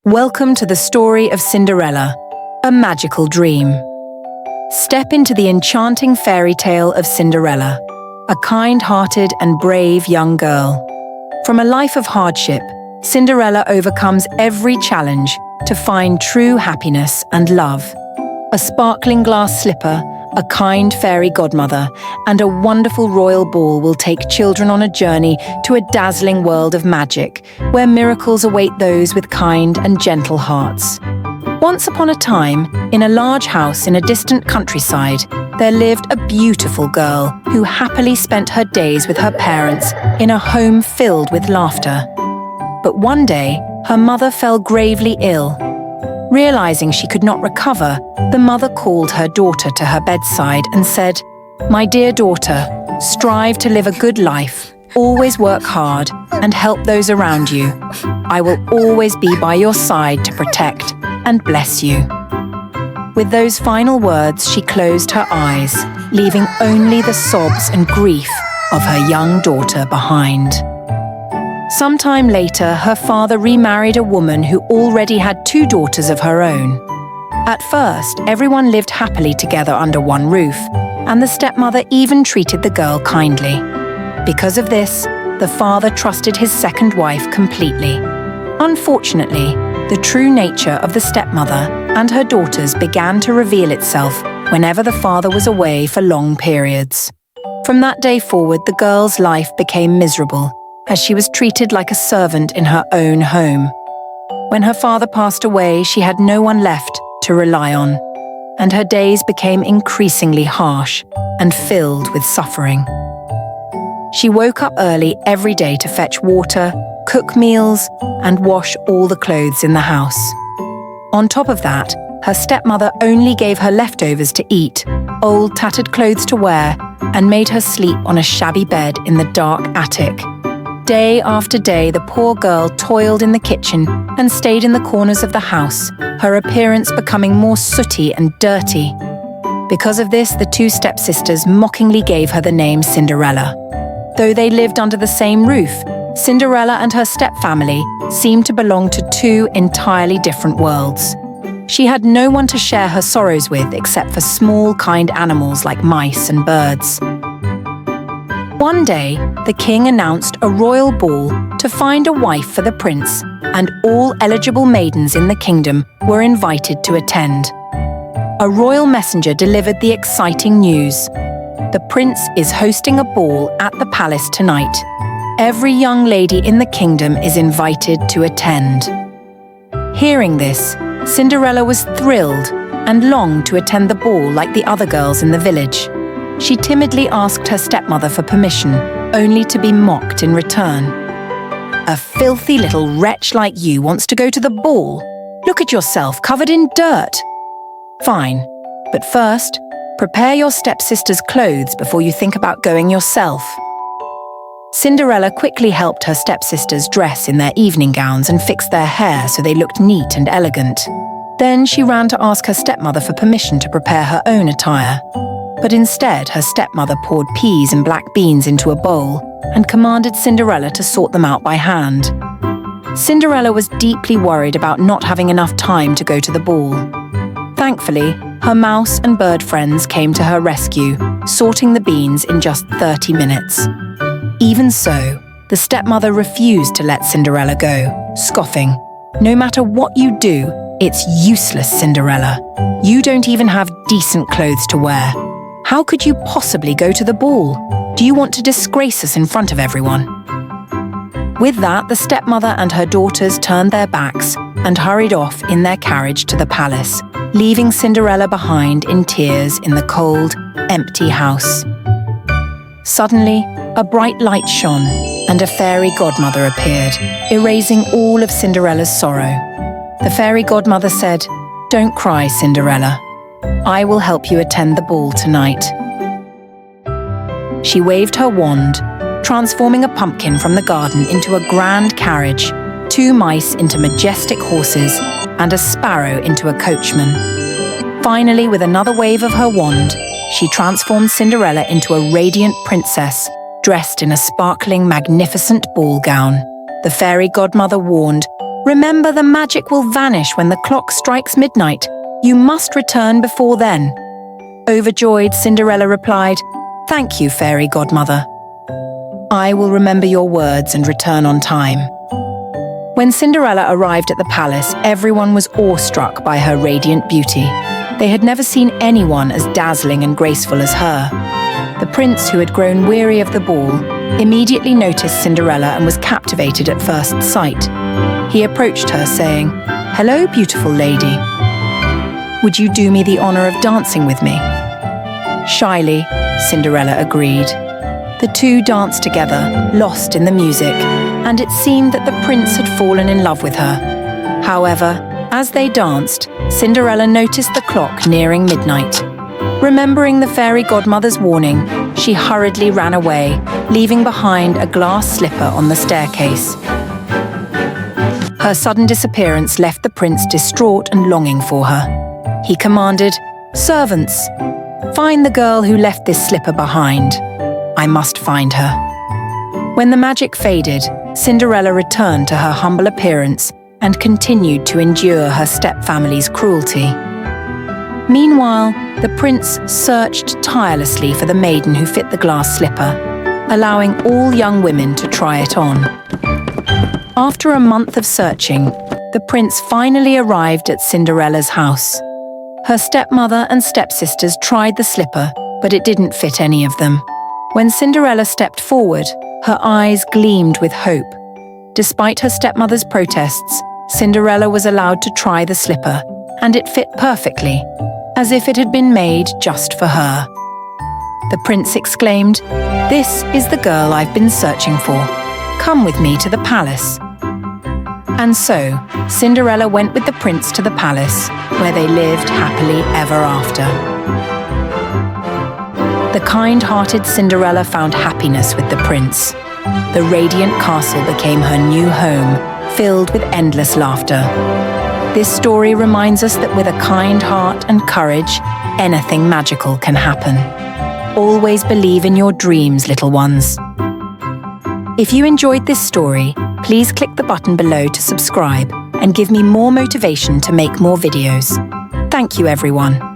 Welcome to the story of Cinderella, a magical dream. Step into the enchanting fairy tale of Cinderella, a kind-hearted and brave young girl. From a life of hardship, Cinderella overcomes every challenge to find true happiness and love. A sparkling glass slipper, a kind fairy godmother, and a wonderful royal ball will take children on a journey to a dazzling world of magic, where miracles await those with kind and gentle hearts. Once upon a time, in a large house in a distant countryside, there lived a beautiful girl who happily spent her days with her parents in a home filled with laughter. But one day, her mother fell gravely ill. Realizing she could not recover, the mother called her daughter to her bedside and said, "My dear daughter, strive to live a good life, always work hard, and help those around you. I will always be by your side to protect and bless you." With those final words, she closed her eyes, leaving only the sobs and grief of her young daughter behind. Sometime later, her father remarried a woman who already had 2 daughters of her own. At first, everyone lived happily together under one roof, and the stepmother even treated the girl kindly. Because of this, the father trusted his second wife completely. Unfortunately, the true nature of the stepmother and her daughters began to reveal itself whenever the father was away for long periods. From that day forward, the girl's life became miserable, as she was treated like a servant in her own home. When her father passed away, she had no one left to rely on, and her days became increasingly harsh and filled with suffering. She woke up early every day to fetch water, cook meals, and wash all the clothes in the house. On top of that, her stepmother only gave her leftovers to eat, old tattered clothes to wear, and made her sleep on a shabby bed in the dark attic. Day after day, the poor girl toiled in the kitchen and stayed in the corners of the house, her appearance becoming more sooty and dirty. Because of this, the 2 stepsisters mockingly gave her the name Cinderella. Though they lived under the same roof, Cinderella and her stepfamily seemed to belong to 2 entirely different worlds. She had no one to share her sorrows with except for small, kind animals like mice and birds. One day, the king announced a royal ball to find a wife for the prince, and all eligible maidens in the kingdom were invited to attend. A royal messenger delivered the exciting news. The prince is hosting a ball at the palace tonight. Every young lady in the kingdom is invited to attend. Hearing this, Cinderella was thrilled and longed to attend the ball like the other girls in the village. She timidly asked her stepmother for permission, only to be mocked in return. "A filthy little wretch like you wants to go to the ball. Look at yourself, covered in dirt." "Fine, but first, prepare your stepsister's clothes before you think about going yourself." Cinderella quickly helped her stepsisters dress in their evening gowns and fix their hair so they looked neat and elegant. Then she ran to ask her stepmother for permission to prepare her own attire. But instead, her stepmother poured peas and black beans into a bowl and commanded Cinderella to sort them out by hand. Cinderella was deeply worried about not having enough time to go to the ball. Thankfully, her mouse and bird friends came to her rescue, sorting the beans in just 30 minutes. Even so, the stepmother refused to let Cinderella go, scoffing, "No matter what you do, it's useless, Cinderella. You don't even have decent clothes to wear. How could you possibly go to the ball? Do you want to disgrace us in front of everyone?" With that, the stepmother and her daughters turned their backs and hurried off in their carriage to the palace, leaving Cinderella behind in tears in the cold, empty house. Suddenly, a bright light shone, and a fairy godmother appeared, erasing all of Cinderella's sorrow. The fairy godmother said, "Don't cry, Cinderella. I will help you attend the ball tonight." She waved her wand, transforming a pumpkin from the garden into a grand carriage, 2 mice into majestic horses, and a sparrow into a coachman. Finally, with another wave of her wand, she transformed Cinderella into a radiant princess, dressed in a sparkling, magnificent ball gown. The fairy godmother warned, Remember, the magic will vanish when the clock strikes midnight. You must return before then." Overjoyed, Cinderella replied, "Thank you, fairy godmother. I will remember your words and return on time." When Cinderella arrived at the palace, everyone was awestruck by her radiant beauty. They had never seen anyone as dazzling and graceful as her. The prince, who had grown weary of the ball, immediately noticed Cinderella and was captivated at first sight. He approached her, saying, "Hello, beautiful lady. Would you do me the honor of dancing with me?" Shyly, Cinderella agreed. The two danced together, lost in the music, and it seemed that the prince had fallen in love with her. However, as they danced, Cinderella noticed the clock nearing midnight. Remembering the fairy godmother's warning, she hurriedly ran away, leaving behind a glass slipper on the staircase. Her sudden disappearance left the prince distraught and longing for her. He commanded, "Servants, find the girl who left this slipper behind. I must find her." When the magic faded, Cinderella returned to her humble appearance and continued to endure her stepfamily's cruelty. Meanwhile, the prince searched tirelessly for the maiden who fit the glass slipper, allowing all young women to try it on. After a month of searching, the prince finally arrived at Cinderella's house. Her stepmother and stepsisters tried the slipper, but it didn't fit any of them. When Cinderella stepped forward, her eyes gleamed with hope. Despite her stepmother's protests, Cinderella was allowed to try the slipper, and it fit perfectly, as if it had been made just for her. The prince exclaimed, "This is the girl I've been searching for. Come with me to the palace." And so, Cinderella went with the prince to the palace, where they lived happily ever after. The kind-hearted Cinderella found happiness with the prince. The radiant castle became her new home, filled with endless laughter. This story reminds us that with a kind heart and courage, anything magical can happen. Always believe in your dreams, little ones. If you enjoyed this story, please click the button below to subscribe and give me more motivation to make more videos. Thank you, everyone.